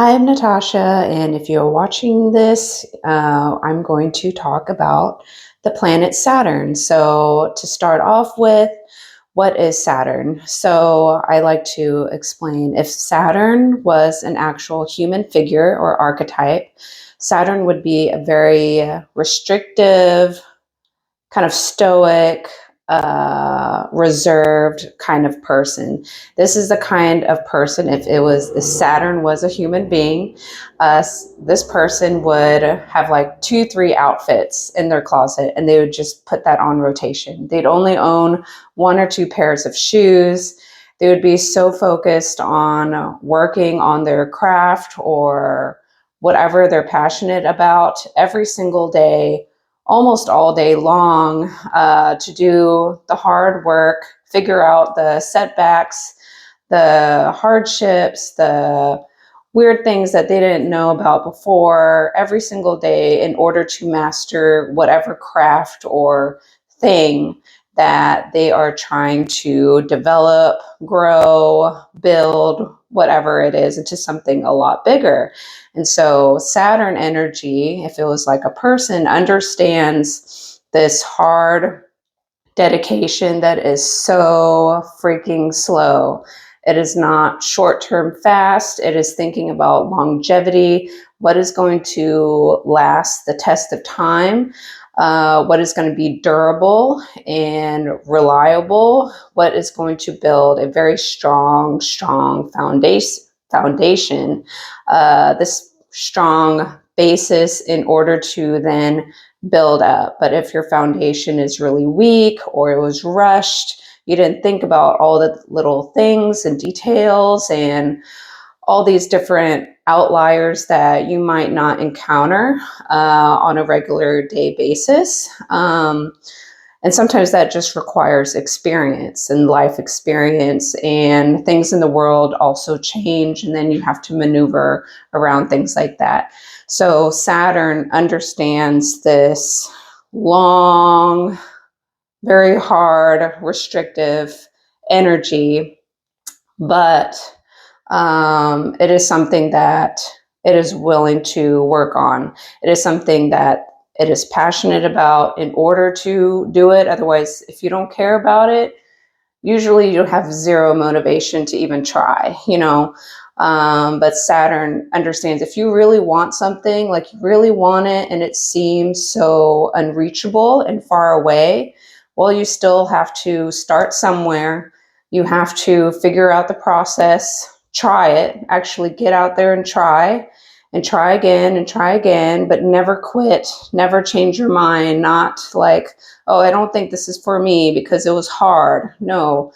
I'm Natasha, and if you're watching this, I'm going to talk about the planet Saturn. So, to start off with, what is Saturn? So, I like to explain if Saturn was an actual human figure or archetype, Saturn would be a very restrictive, kind of stoic, reserved kind of person. This is the kind of person, if Saturn was a human being, this person would have like 2, 3 outfits in their closet and they would just put that on rotation. They'd only own 1 or 2 pairs of shoes. They would be so focused on working on their craft or whatever they're passionate about every single day, almost all day long, to do the hard work, figure out the setbacks, the hardships, the weird things that they didn't know about before every single day in order to master whatever craft or thing that they are trying to develop, grow, build, whatever it is, into something a lot bigger. And so Saturn energy, if it was like a person, understands this hard dedication that is so freaking slow. It is not short-term fast. It is thinking about longevity, what is going to last the test of time, what is going to be durable and reliable, what is going to build a very strong foundation, this strong basis in order to then build up. But if your foundation is really weak or it was rushed, you didn't think about all the little things and details and all these different outliers that you might not encounter on a regular day basis. And sometimes that just requires experience and life experience, and things in the world also change, and then you have to maneuver around things like that. So Saturn understands this long, very hard, restrictive energy, but it is something that it is willing to work on. It is something that it is passionate about in order to do it. Otherwise, if you don't care about it, usually you have zero motivation to even try, but Saturn understands if you really want something, like you really want it, and it seems so unreachable and far away, well, you still have to start somewhere. You have to figure out the process, try it, actually get out there and try try again, but never quit, never change your mind, not like, oh, I don't think this is for me because it was hard. No,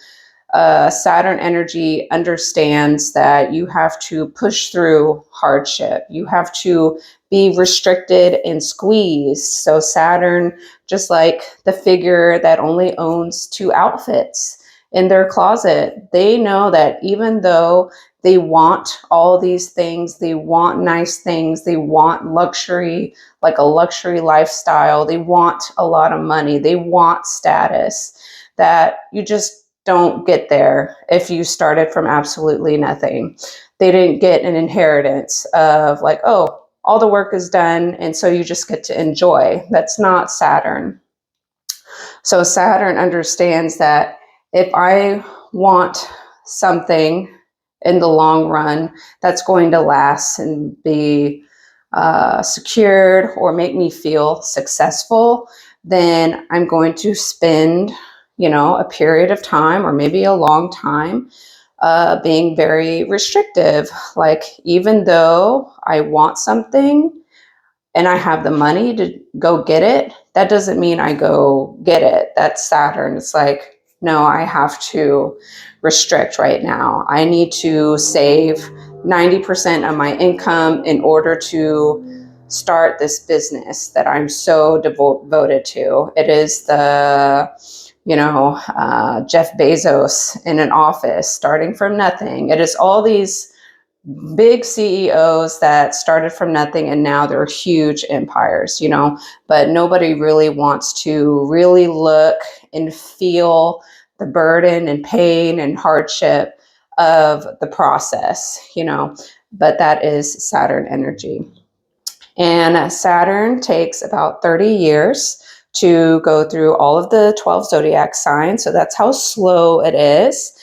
Saturn energy understands that you have to push through hardship. You have to be restricted and squeezed. So Saturn, just like the figure that only owns 2 outfits in their closet, they know that even though they want all these things, they want nice things, they want luxury, like a luxury lifestyle, they want a lot of money, they want status, that you just don't get there if you started from absolutely nothing. They didn't get an inheritance of like, oh, all the work is done, and so you just get to enjoy. That's not Saturn. So Saturn understands that if I want something in the long run that's going to last and be secured or make me feel successful, then I'm going to spend, a period of time or maybe a long time being very restrictive. Like, even though I want something and I have the money to go get it, that doesn't mean I go get it. That's Saturn. It's like, no, I have to restrict right now. I need to save 90% of my income in order to start this business that I'm so devoted to. It is the, Jeff Bezos in an office starting from nothing. It is all these big CEOs that started from nothing and now they're huge empires, but nobody really wants to really look and feel the burden and pain and hardship of the process. but that is Saturn energy. And Saturn takes about 30 years to go through all of the 12 zodiac signs. So that's how slow it is.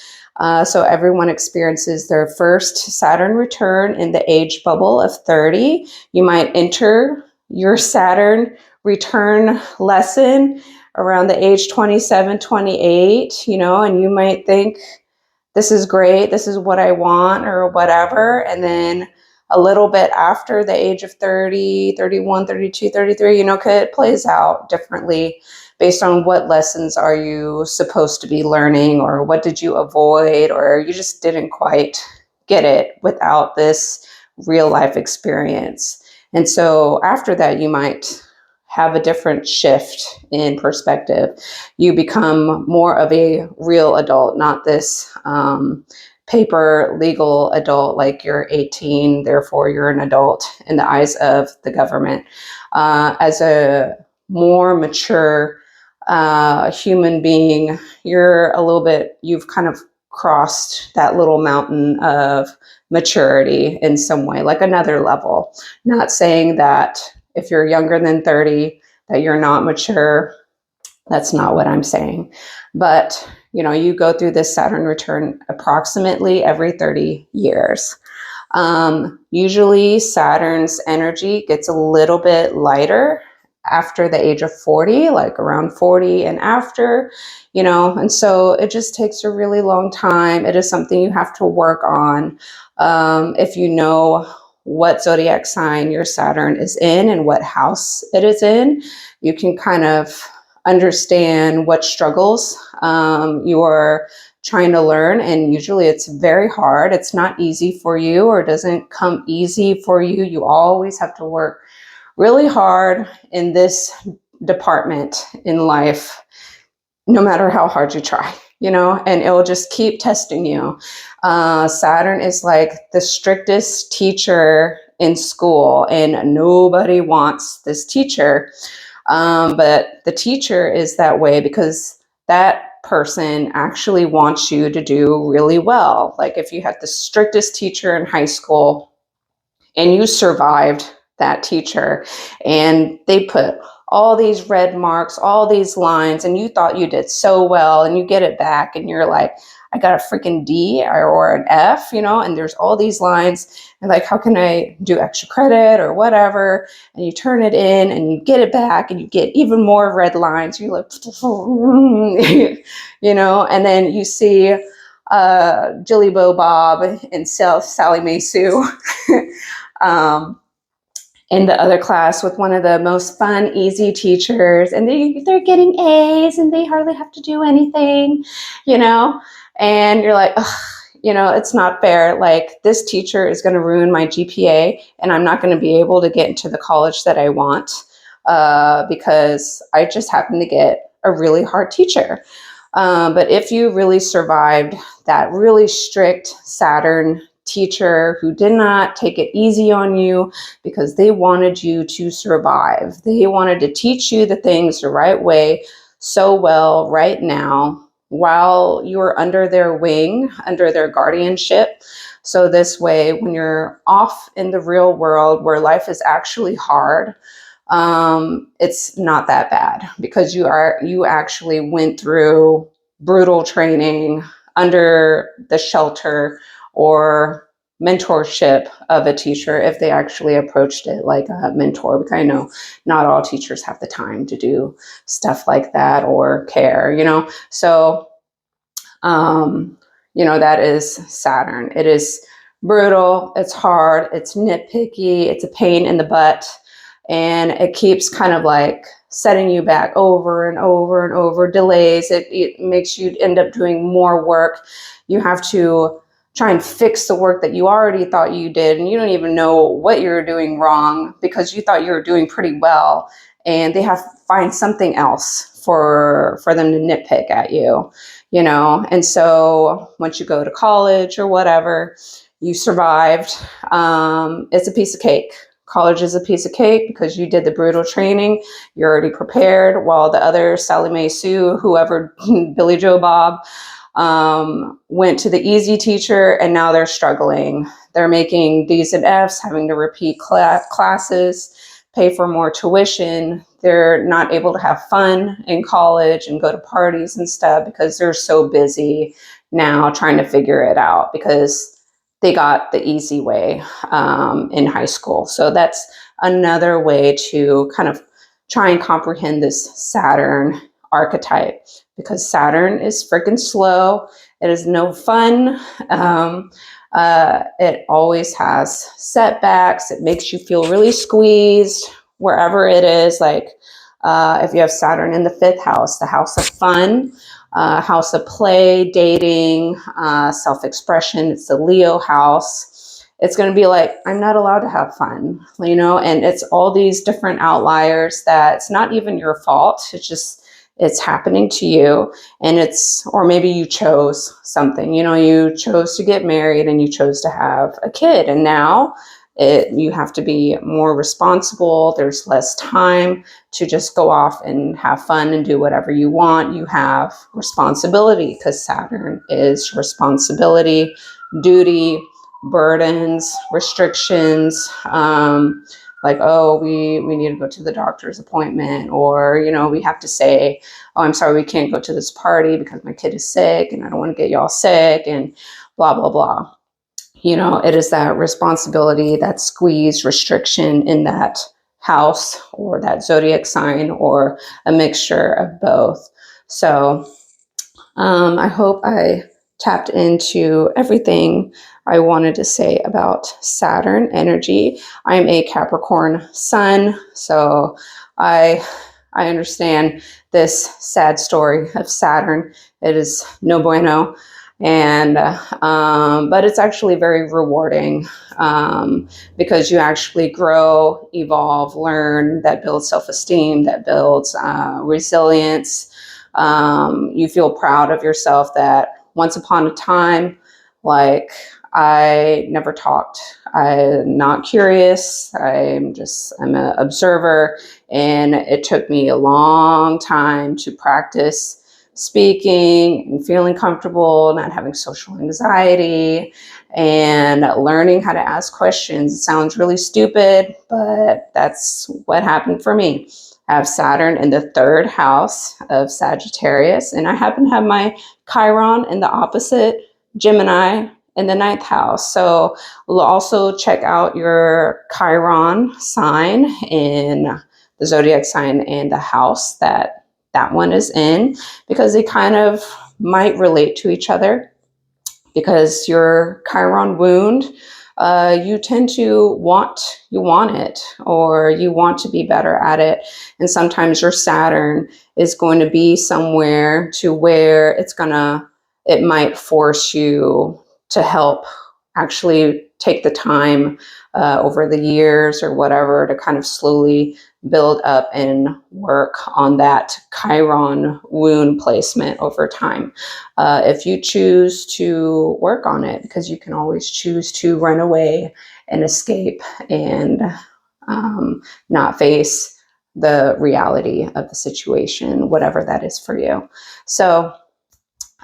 So everyone experiences their first Saturn return in the age bubble of 30. You might enter your Saturn return lesson around the age 27, 28, and you might think, this is great, this is what I want, or whatever. And then a little bit after the age of 30, 31, 32, 33, it plays out differently based on what lessons are you supposed to be learning, or what did you avoid, or you just didn't quite get it without this real life experience. And so after that, you might have a different shift in perspective. You become more of a real adult, not this paper legal adult, like you're 18, therefore you're an adult in the eyes of the government. As a more mature human being, you've kind of crossed that little mountain of maturity in some way, like another level. Not saying that if you're younger than 30, that you're not mature. That's not what I'm saying. But, you go through this Saturn return approximately every 30 years. Usually Saturn's energy gets a little bit lighter after the age of 40, like around 40 and after, and so it just takes a really long time. It is something you have to work on. If you know what zodiac sign your Saturn is in and what house it is in, you can kind of understand what struggles you're trying to learn. And usually it's very hard. It's not easy for you, or it doesn't come easy for you. You always have to work really hard in this department in life, no matter how hard you try, and it'll just keep testing you. Saturn is like the strictest teacher in school, and nobody wants this teacher. But the teacher is that way because that person actually wants you to do really well. Like if you had the strictest teacher in high school and you survived that teacher and they put all these red marks, all these lines, and you thought you did so well, and you get it back and you're like, I got a freaking D or an F, and there's all these lines, and like, how can I do extra credit or whatever? And you turn it in and you get it back and you get even more red lines. You're like, and then you see Jilly Bo Bob and Sally Mae Sue in the other class with one of the most fun, easy teachers, and they're getting A's and they hardly have to do anything, and you're like, ugh, it's not fair. Like, this teacher is going to ruin my GPA and I'm not going to be able to get into the college that I want because I just happen to get a really hard teacher. But if you really survived that really strict Saturn teacher who did not take it easy on you because they wanted you to survive, they wanted to teach you the things the right way so well right now while you were under their wing, under their guardianship. So this way, when you're off in the real world where life is actually hard, it's not that bad because you actually went through brutal training under the shelter or mentorship of a teacher, if they actually approached it like a mentor, because I know not all teachers have the time to do stuff like that or care, So, that is Saturn. It is brutal. It's hard. It's nitpicky. It's a pain in the butt. And it keeps kind of like setting you back over and over and over, delays. It makes you end up doing more work. You have to try and fix the work that you already thought you did, and you don't even know what you're doing wrong because you thought you were doing pretty well, and they have to find something else for them to nitpick at you, And so once you go to college or whatever, you survived. It's a piece of cake. College is a piece of cake because you did the brutal training. You're already prepared, while the other Sally Mae Sue, whoever, Billy Joe Bob, went to the easy teacher and now they're struggling. They're making D's and F's, having to repeat classes, pay for more tuition. They're not able to have fun in college and go to parties and stuff because they're so busy now trying to figure it out because they got the easy way in high school. So that's another way to kind of try and comprehend this Saturn archetype, because Saturn is freaking slow. It is no fun. It always has setbacks. It makes you feel really squeezed wherever it is. Like if you have Saturn in the 5th house, the house of fun, house of play, dating, self-expression, it's the Leo house. It's going to be like, I'm not allowed to have fun, you know, and it's all these different outliers that it's not even your fault. It's just, it's happening to you. And it's, or maybe you chose something, you know, you chose to get married and you chose to have a kid. And now you have to be more responsible. There's less time to just go off and have fun and do whatever you want. You have responsibility because Saturn is responsibility, duty, burdens, restrictions, like, oh, we need to go to the doctor's appointment, or, you know, we have to say, oh, I'm sorry, we can't go to this party because my kid is sick and I don't want to get y'all sick and blah, blah, blah. You know, it is that responsibility, that squeeze, restriction in that house or that zodiac sign, or a mixture of both. So I hope I tapped into everything I wanted to say about Saturn energy. I'm a Capricorn sun, so I understand this sad story of Saturn. It is no bueno, and but it's actually very rewarding because you actually grow, evolve, learn. That builds self-esteem, that builds resilience. You feel proud of yourself that once upon a time, like, I never talked. I'm not curious. I'm an observer. And it took me a long time to practice speaking and feeling comfortable, not having social anxiety, and learning how to ask questions. It sounds really stupid, but that's what happened for me. I have Saturn in the 3rd house of Sagittarius, and I happen to have my Chiron in the opposite, Gemini, in the 9th house. So we'll also check out your Chiron sign in the zodiac sign and the house that one is in, because they kind of might relate to each other, because your Chiron wound, you tend to want it, or you want to be better at it. And sometimes your Saturn is going to be somewhere to where it might force you to help actually take the time over the years or whatever to kind of slowly build up and work on that Chiron wound placement over time. If you choose to work on it, because you can always choose to run away and escape and not face the reality of the situation, whatever that is for you. So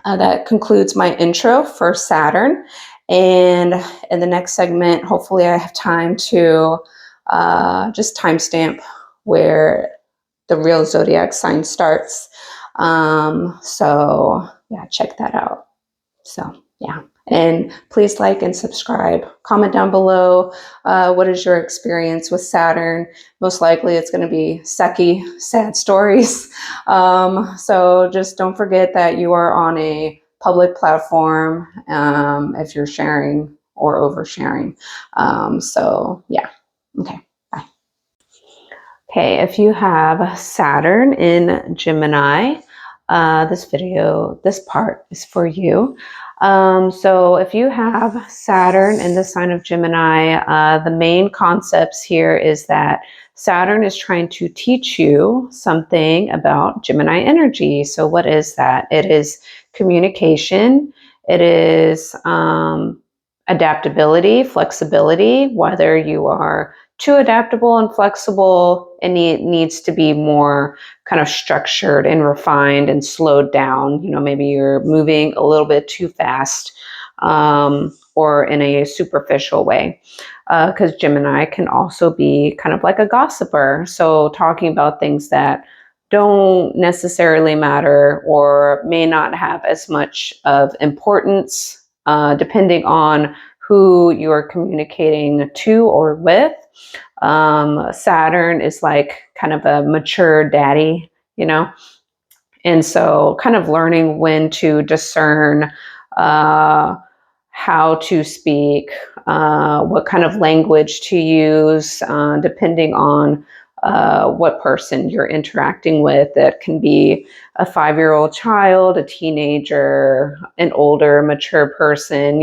that concludes my intro for Saturn. And in the next segment, hopefully I have time to just timestamp where the real zodiac sign starts. So yeah, check that out. So yeah, and please like and subscribe. Comment down below. What is your experience with Saturn? Most likely it's going to be sucky, sad stories. So just don't forget that you are on a public platform if you're sharing or oversharing. So yeah, okay. Okay, if you have Saturn in Gemini, this part is for you. So if you have Saturn in the sign of Gemini, the main concepts here is that Saturn is trying to teach you something about Gemini energy. So what is that? It is communication. It is adaptability, flexibility, whether you are too adaptable and flexible. It needs to be more kind of structured and refined and slowed down. Maybe you're moving a little bit too fast, or in a superficial way. Because Gemini can also be kind of like a gossiper. So talking about things that don't necessarily matter or may not have as much of importance, depending on who you're communicating to or with. Saturn is like kind of a mature daddy, and so kind of learning when to discern how to speak, what kind of language to use, depending on what person you're interacting with. That can be a 5-year-old child, a teenager, an older, mature person,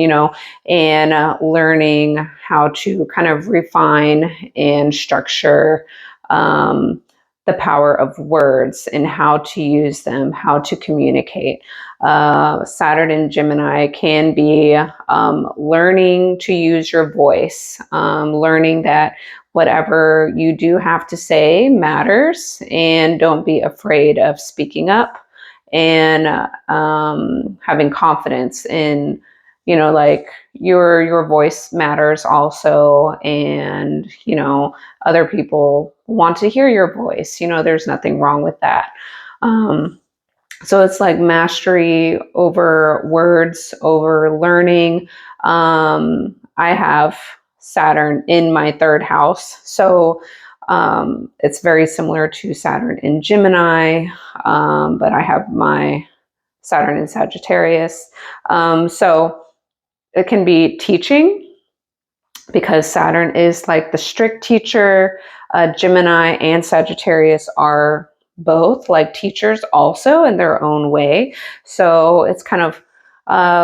and learning how to kind of refine and structure the power of words and how to use them, how to communicate. Saturn and Gemini can be learning to use your voice, learning that whatever you do have to say matters, and don't be afraid of speaking up, and having confidence in, like your voice matters also, and other people want to hear your voice. There's nothing wrong with that. So it's like mastery over words, over learning. I have Saturn in my 3rd house. So it's very similar to Saturn in Gemini, but I have my Saturn in Sagittarius. So it can be teaching, because Saturn is like the strict teacher. Gemini and Sagittarius are both like teachers also in their own way. So it's kind of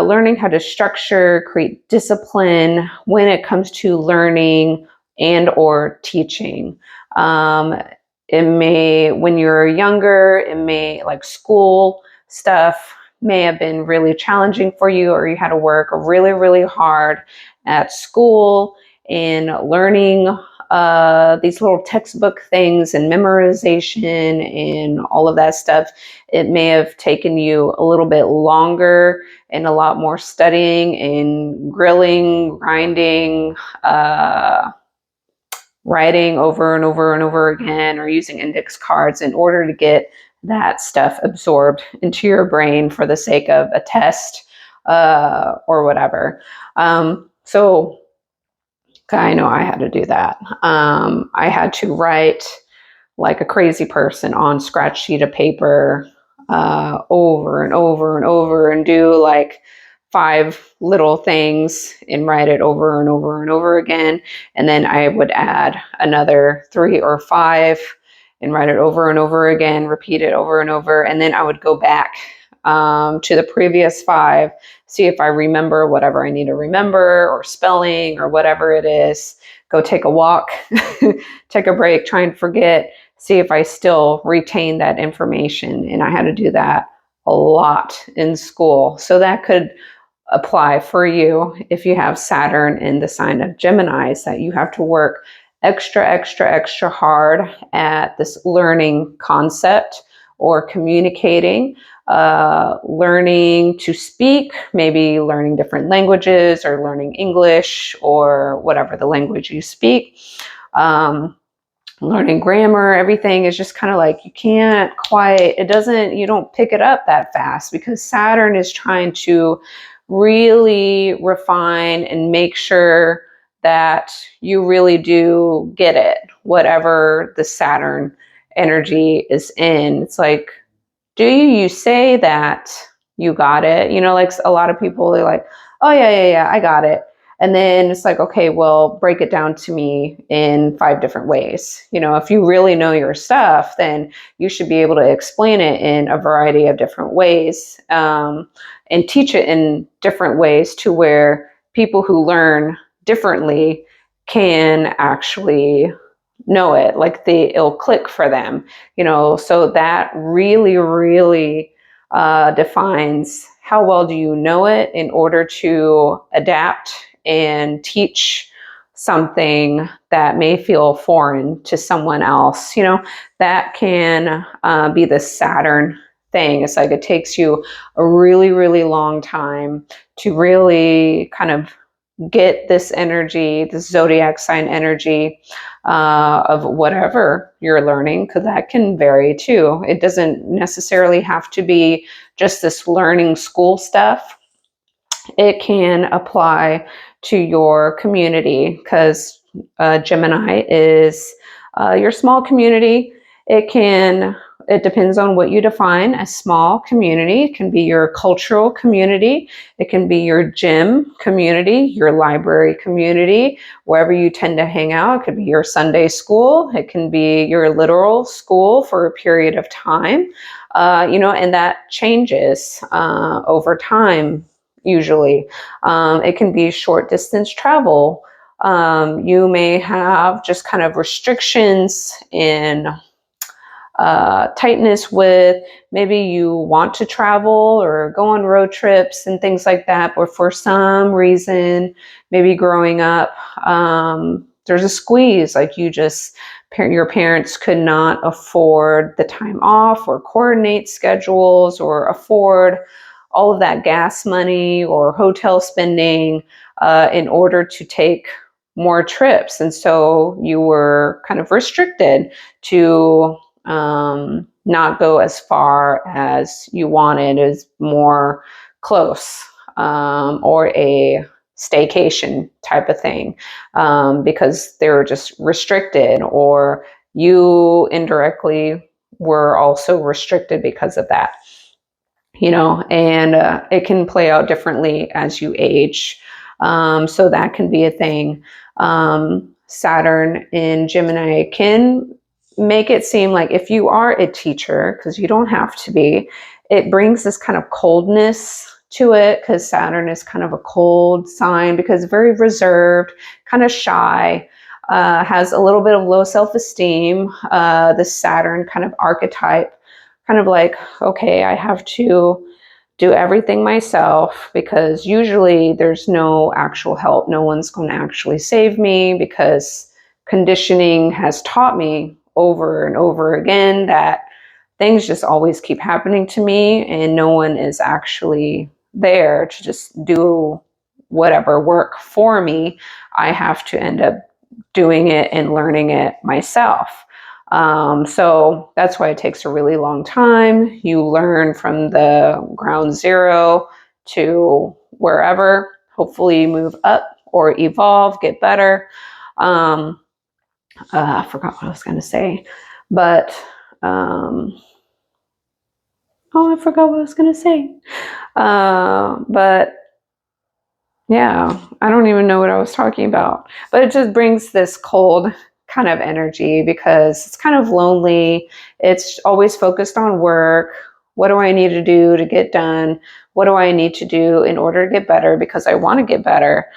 learning how to structure, create discipline when it comes to learning and or teaching. It may, when you're younger, it may, like school stuff may have been really challenging for you, or you had to work really, really hard at school in learning these little textbook things and memorization and all of that stuff. It may have taken you a little bit longer and a lot more studying and grilling, grinding, writing over and over and over again, or using index cards in order to get that stuff absorbed into your brain for the sake of a test, or whatever. So I know I had to do that. I had to write like a crazy person on scratch sheet of paper, over and over and over, and do like 5 little things and write it over and over and over again. And then I would add another 3 or 5 and write it over and over again, repeat it over and over. And then I would go back to the previous 5, see if I remember whatever I need to remember, or spelling, or whatever it is. Go take a walk, take a break, try and forget, see if I still retain that information. And I had to do that a lot in school. So that could apply for you if you have Saturn in the sign of Gemini, is that you have to work extra hard at this learning concept or communicating, learning to speak, maybe learning different languages or learning English or whatever the language you speak. Learning grammar, everything is just kind of like, you don't pick it up that fast, because Saturn is trying to really refine and make sure that you really do get it, whatever the Saturn energy is in. It's like, do you say that you got it? Like a lot of people, they're like, oh yeah, I got it. And then it's like, okay, well, break it down to me in 5 different ways. If you really know your stuff, then you should be able to explain it in a variety of different ways, and teach it in different ways, to where people who learn differently can actually know it, like it'll click for them, so that really defines how well do you know it in order to adapt and teach something that may feel foreign to someone else. That can be the Saturn thing. It's like it takes you a really, really long time to really kind of get this energy, this zodiac sign energy of whatever you're learning, because that can vary too. It doesn't necessarily have to be just this learning school stuff. It can apply to your community, because Gemini is your small community. It depends on what you define as small community. It can be your cultural community. It can be your gym community, your library community, wherever you tend to hang out. It could be your Sunday school. It can be your literal school for a period of time, and that changes over time. Usually, it can be short distance travel. You may have just kind of restrictions in tightness with maybe you want to travel or go on road trips and things like that, but for some reason, maybe growing up, there's a squeeze, like your parents could not afford the time off or coordinate schedules or afford all of that gas money or hotel spending in order to take more trips. And so you were kind of restricted to not go as far as you wanted, as more close, or a staycation type of thing, because they were just restricted, or you indirectly were also restricted because of that. And it can play out differently as you age. So that can be a thing. Saturn in Gemini can make it seem like if you are a teacher, because you don't have to be, it brings this kind of coldness to it, because Saturn is kind of a cold sign, because very reserved, kind of shy, has a little bit of low self-esteem, the Saturn kind of archetype. Kind of like, okay, I have to do everything myself, because usually there's no actual help. No one's going to actually save me, because conditioning has taught me over and over again that things just always keep happening to me and no one is actually there to just do whatever work for me. I have to end up doing it and learning it myself. So that's why it takes a really long time. You learn from the ground zero to wherever. Hopefully you move up or evolve, get better. I forgot what I was going to say, but I forgot what I was going to say. But yeah, I don't even know what I was talking about. But it just brings this cold kind of energy, because it's kind of lonely. It's always focused on work. What do I need to do to get done? What do I need to do in order to get better? Because I want to get better.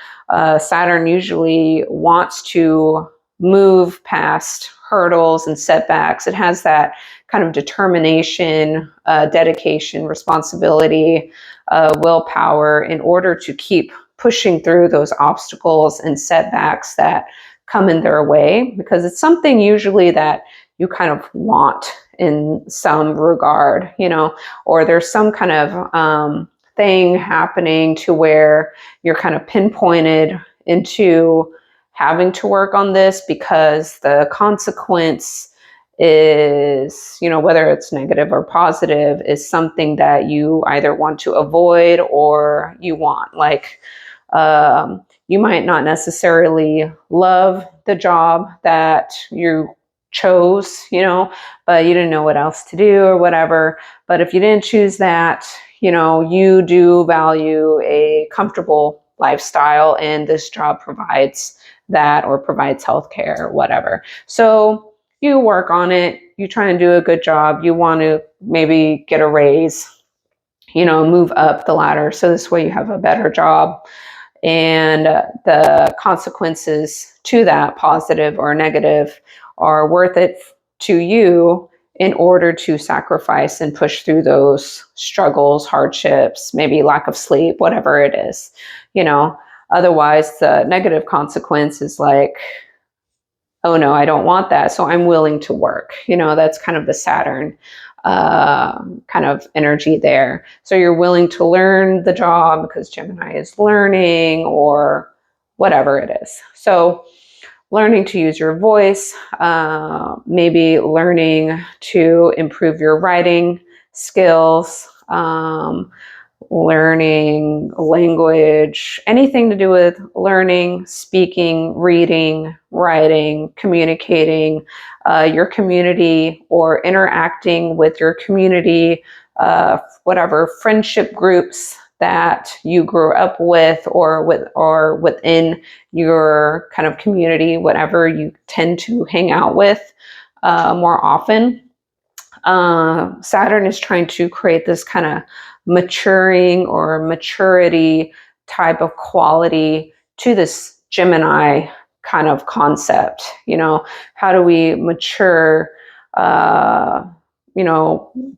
Saturn usually wants to move past hurdles and setbacks. It has that kind of determination, dedication, responsibility, willpower in order to keep pushing through those obstacles and setbacks that come in their way, because it's something usually that you kind of want in some regard, or there's some kind of thing happening to where you're kind of pinpointed into having to work on this, because the consequence is, whether it's negative or positive, is something that you either want to avoid or you want. Like, you might not necessarily love the job that you chose, but you didn't know what else to do or whatever. But if you didn't choose that, you do value a comfortable lifestyle, and this job provides that, or provides healthcare or whatever. So you work on it, you try and do a good job, you want to maybe get a raise, move up the ladder. So this way you have a better job. And the consequences to that, positive or negative, are worth it to you in order to sacrifice and push through those struggles, hardships, maybe lack of sleep, whatever it is, Otherwise, the negative consequence is like, oh no, I don't want that. So I'm willing to work. That's kind of the Saturn kind of energy there. So you're willing to learn the job because Gemini is learning or whatever it is. So learning to use your voice, maybe learning to improve your writing skills, learning language, anything to do with learning, speaking, reading, writing, communicating, your community, or interacting with your community, whatever friendship groups that you grew up with, or within your kind of community, whatever you tend to hang out with more often. Saturn is trying to create this kind of maturing or maturity type of quality to this Gemini kind of concept. How do we mature,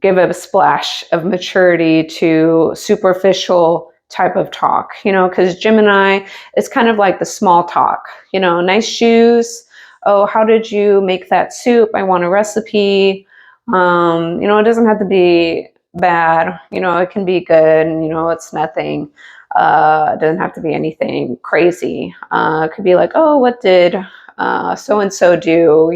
give a splash of maturity to superficial type of talk, because Gemini is kind of like the small talk, nice shoes. Oh, how did you make that soup? I want a recipe. It doesn't have to be bad. It can be good. It's nothing. It doesn't have to be anything crazy. It could be like, oh, what did so-and-so do?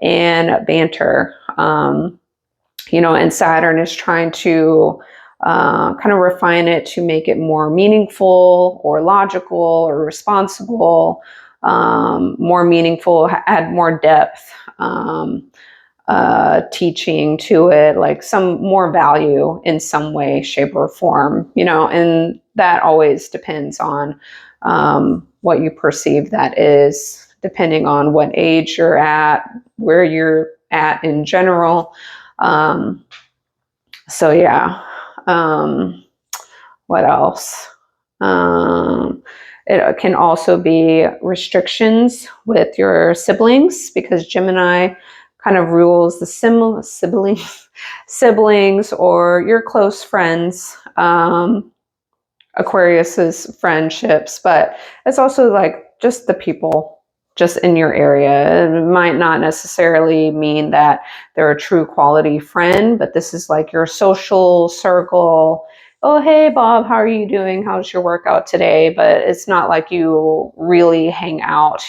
And banter. And Saturn is trying to kind of refine it to make it more meaningful or logical or responsible, more meaningful, add more depth. Teaching to it, like some more value in some way, shape, or form, and that always depends on what you perceive that is, depending on what age you're at, where you're at in general. So yeah. What else? It can also be restrictions with your siblings, because Gemini kind of rules the siblings or your close friends, Aquarius's friendships, but it's also like just the people just in your area. It might not necessarily mean that they're a true quality friend, but this is like your social circle. Oh, hey, Bob, how are you doing? How's your workout today? But it's not like you really hang out,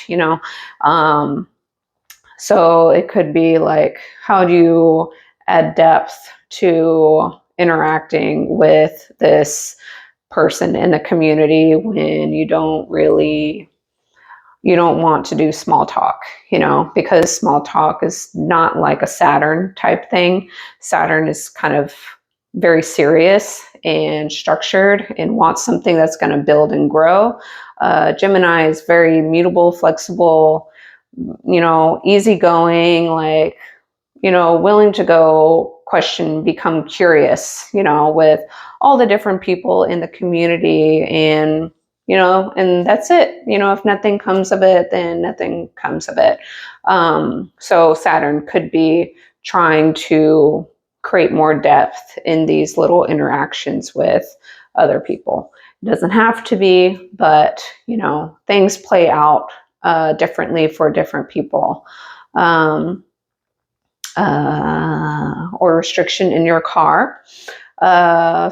So it could be like, how do you add depth to interacting with this person in the community when you don't want to do small talk, because small talk is not like a Saturn type thing. Saturn is kind of very serious and structured and wants something that's going to build and grow. Gemini is very mutable, flexible, easygoing, like, willing to go question, become curious, with all the different people in the community, and that's it. If nothing comes of it, then nothing comes of it. So Saturn could be trying to create more depth in these little interactions with other people. It doesn't have to be, but things play out differently for different people. Or restriction in your car.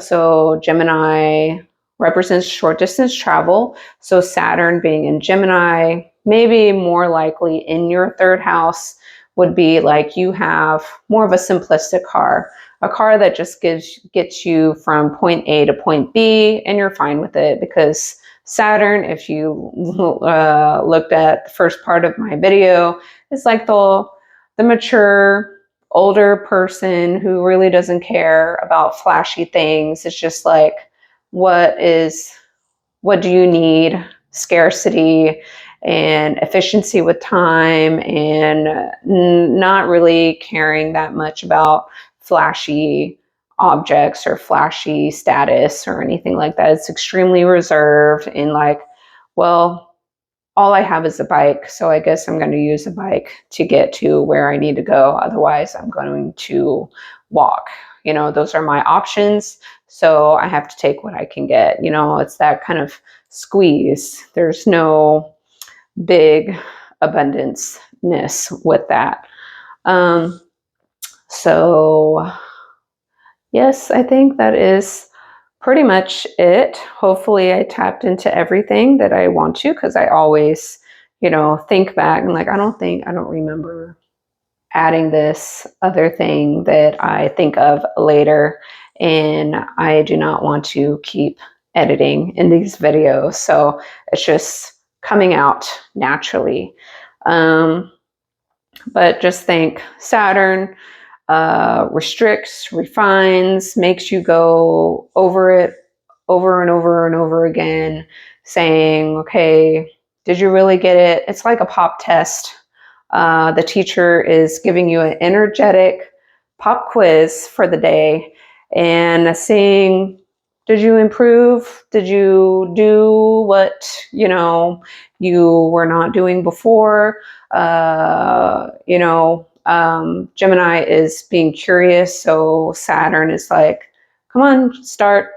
So Gemini represents short distance travel. So Saturn being in Gemini, maybe more likely in your third house, would be like you have more of a simplistic car, a car that just gets you from point A to point B, and you're fine with it, because Saturn, if you looked at the first part of my video, is like the mature, older person who really doesn't care about flashy things. It's just like, what do you need? Scarcity and efficiency with time, and not really caring that much about flashy objects or flashy status or anything like that. It's extremely reserved and like, well, all I have is a bike, so I guess I'm going to use a bike to get to where I need to go. Otherwise, I'm going to walk. Those are my options, so I have to take what I can get. It's that kind of squeeze. There's no big abundance-ness with that. So yes, I think that is pretty much it. Hopefully I tapped into everything that I want to, because I always, think back and like, I don't remember adding this other thing that I think of later, and I do not want to keep editing in these videos. So it's just coming out naturally. But just think Saturn restricts, refines, makes you go over it over and over and over again, saying, okay, did you really get it? It's like a pop test. The teacher is giving you an energetic pop quiz for the day and saying, did you improve? Did you do what, you were not doing before? Gemini is being curious, so Saturn is like, come on, start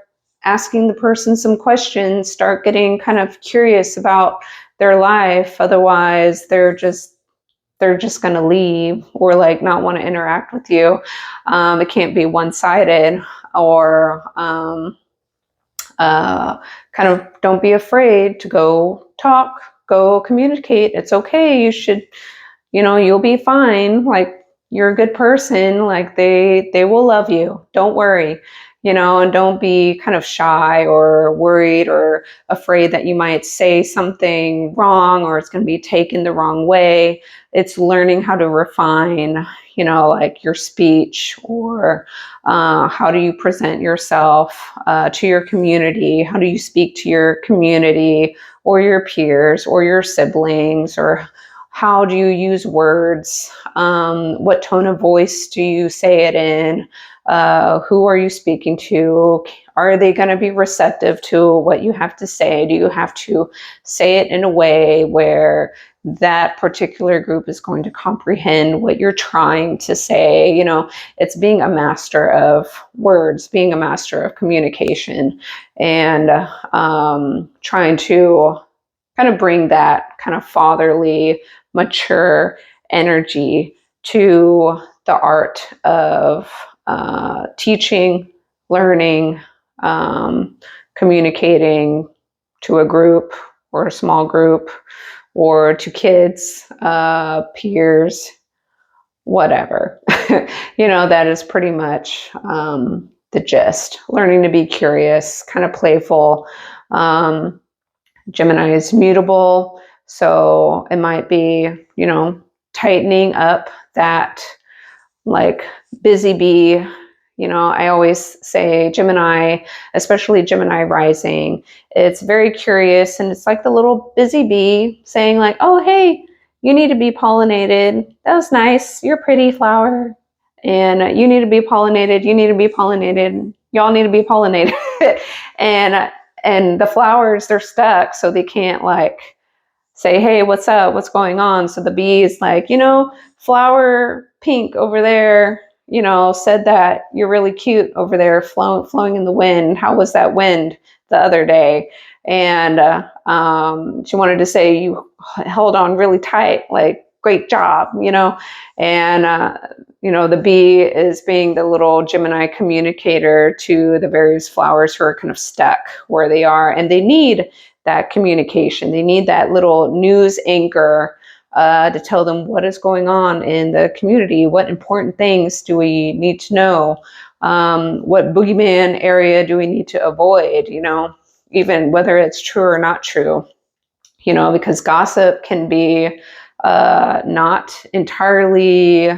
asking the person some questions, start getting kind of curious about their life. Otherwise, they're just going to leave or like not want to interact with you. It can't be one-sided, or kind of don't be afraid to go talk, go communicate. It's okay. You should, you'll be fine. Like, you're a good person. Like, they will love you. Don't worry, and don't be kind of shy or worried or afraid that you might say something wrong or it's going to be taken the wrong way. It's learning how to refine, like your speech, or how do you present yourself to your community? How do you speak to your community or your peers or your siblings? Or how do you use words? What tone of voice do you say it in? Who are you speaking to? Are they going to be receptive to what you have to say? Do you have to say it in a way where that particular group is going to comprehend what you're trying to say? It's being a master of words, being a master of communication, and trying to kind of bring that kind of fatherly, mature energy to the art of teaching, learning, communicating to a group or a small group, or to kids, peers, whatever. That is pretty much the gist. Learning to be curious, kind of playful. Gemini is mutable, so it might be, tightening up that like busy bee. I always say Gemini, especially Gemini rising, it's very curious, and it's like the little busy bee saying like, oh, hey, you need to be pollinated. That was nice. You're a pretty flower. And you need to be pollinated. You need to be pollinated. Y'all need to be pollinated. and the flowers, they're stuck, so they can't like say, hey, what's up? What's going on? So the bee is like, flower pink over there, said that you're really cute over there, flowing in the wind. How was that wind the other day? And she wanted to say you held on really tight, like, great job, and the bee is being the little Gemini communicator to the various flowers who are kind of stuck where they are, and they need that communication. They need that little news anchor to tell them what is going on in the community. What important things do we need to know? What boogeyman area do we need to avoid? Even whether it's true or not true, because gossip can be not entirely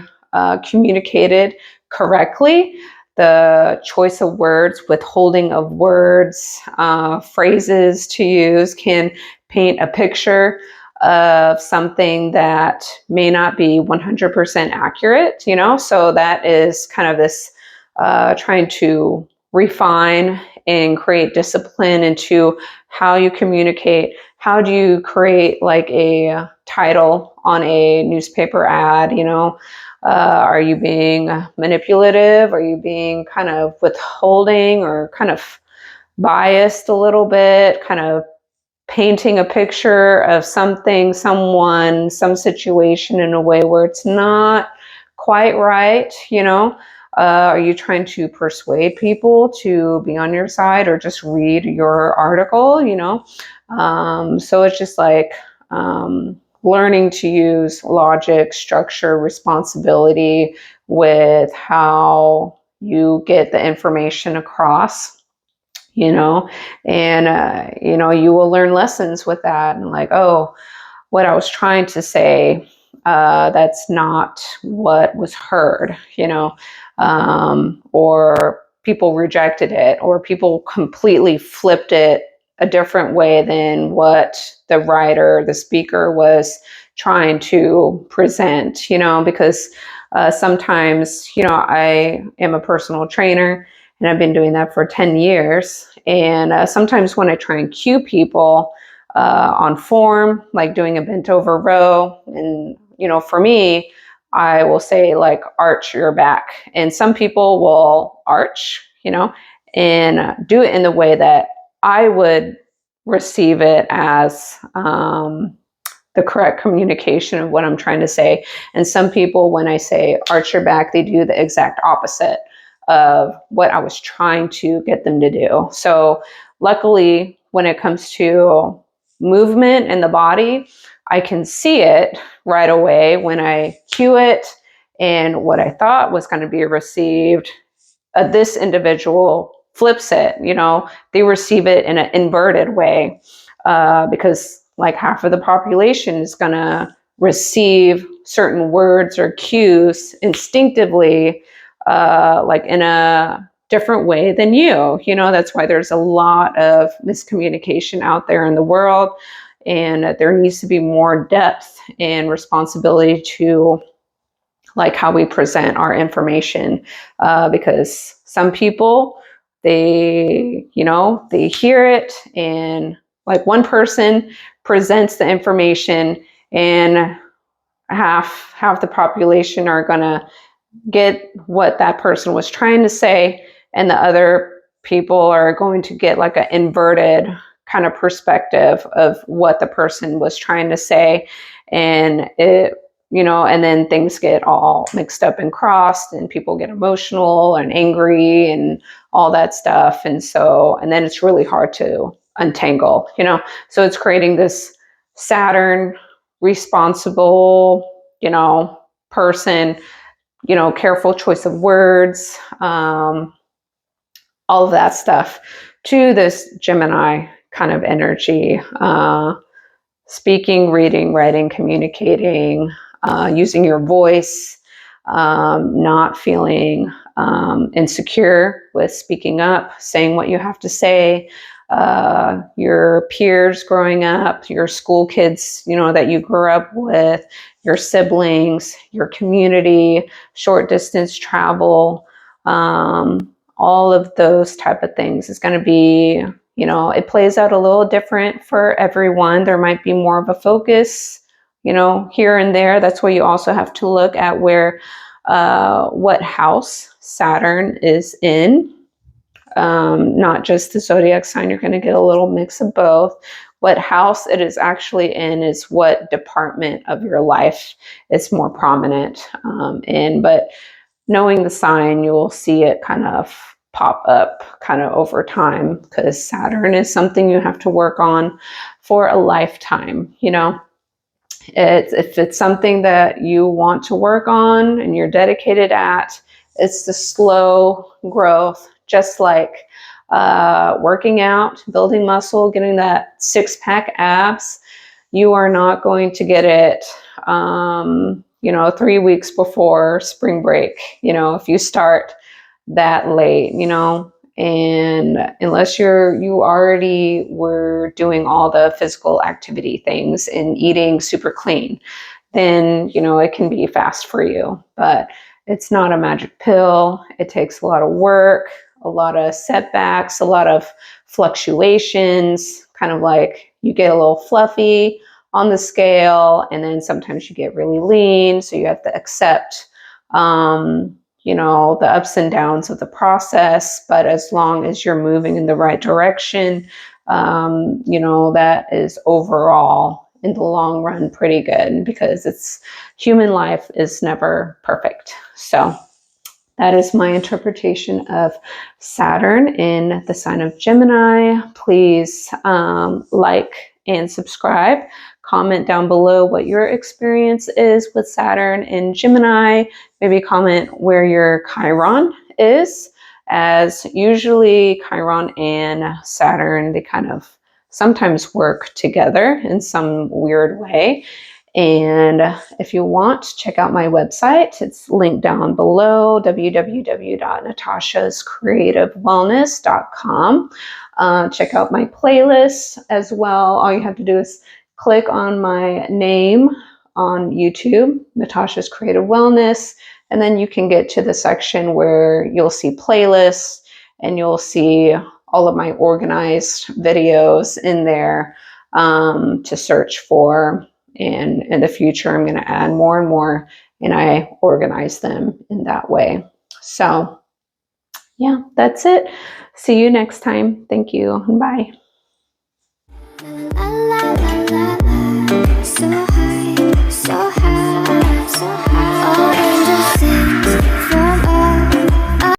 communicated correctly. The choice of words, withholding of words, phrases to use can paint a picture of something that may not be 100% accurate, so that is kind of this trying to refine and create discipline into how you communicate. How do you create like a title on a newspaper ad? Are you being manipulative? Are you being kind of withholding or kind of biased a little bit? Kind of painting a picture of something, someone, some situation in a way where it's not quite right, you know? Are you trying to persuade people to be on your side or just read your article, you know? So it's just like learning to use logic, structure, responsibility with how you get the information across, you know, and, you know, you will learn lessons with that and like, oh, what I was trying to say, that's not what was heard, you know, or people rejected it, or people completely flipped it a different way than what the writer, the speaker was trying to present, you know, because sometimes, you know, I am a personal trainer and I've been doing that for 10 years. And sometimes when I try and cue people, on form, like doing a bent over row. And, you know, for me, I will say like arch your back. And some people will arch, you know, and do it in the way that I would receive it as the correct communication of what I'm trying to say. And some people, when I say arch your back, they do the exact opposite of what I was trying to get them to do. So luckily, when it comes to movement in the body, I can see it right away when I cue it, and what I thought was going to be received, this individual flips it, you know, they receive it in an inverted way, because like half of the population is going to receive certain words or cues instinctively, like in a different way than you know. That's why there's a lot of miscommunication out there in the world, and there needs to be more depth and responsibility to like how we present our information, because some people, they, you know, they hear it, and like one person presents the information and half the population are going to get what that person was trying to say, and the other people are going to get like an inverted kind of perspective of what the person was trying to say. And it, you know, and then things get all mixed up and crossed, and people get emotional and angry and all that stuff. And so, and then it's really hard to untangle, you know. So it's creating this Saturn responsible, you know, person, you know, careful choice of words, all of that stuff, to this Gemini kind of energy, speaking, reading, writing, communicating, using your voice, not feeling insecure with speaking up, saying what you have to say. Your peers growing up, your school kids, you know, that you grew up with, your siblings, your community, short distance travel, all of those type of things is going to be, you know, it plays out a little different for everyone. There might be more of a focus, you know, here and there. That's why you also have to look at where, what house Saturn is in. Not just the zodiac sign, you're going to get a little mix of both. What house it is actually in is what department of your life it's more prominent in. But knowing the sign, you will see it kind of pop up kind of over time, because Saturn is something you have to work on for a lifetime, you know. If it's something that you want to work on and you're dedicated at, it's the slow growth, just like working out, building muscle, getting that six-pack abs. You are not going to get it, you know, 3 weeks before spring break, you know, if you start that late, you know. And unless you already were doing all the physical activity things and eating super clean, then, you know, it can be fast for you. But it's not a magic pill. It takes a lot of work, a lot of setbacks, a lot of fluctuations, kind of like you get a little fluffy on the scale, and then sometimes you get really lean. So you have to accept, you know, the ups and downs of the process. But as long as you're moving in the right direction, that is overall in the long run pretty good, because human life is never perfect. So that is my interpretation of Saturn in the sign of Gemini. Please like and subscribe. Comment down below what your experience is with Saturn in Gemini. Maybe comment where your Chiron is, as usually Chiron and Saturn, they kind of sometimes work together in some weird way. And if you want, check out my website. It's linked down below, www.natashascreativewellness.com. Check out my playlists as well. All you have to do is click on my name on YouTube, Natasha's Creative Wellness, and then you can get to the section where you'll see playlists and you'll see all of my organized videos in there to search for. And in the future, I'm going to add more and more, and I organize them in that way. So yeah, that's it. See you next time. Thank you. Bye.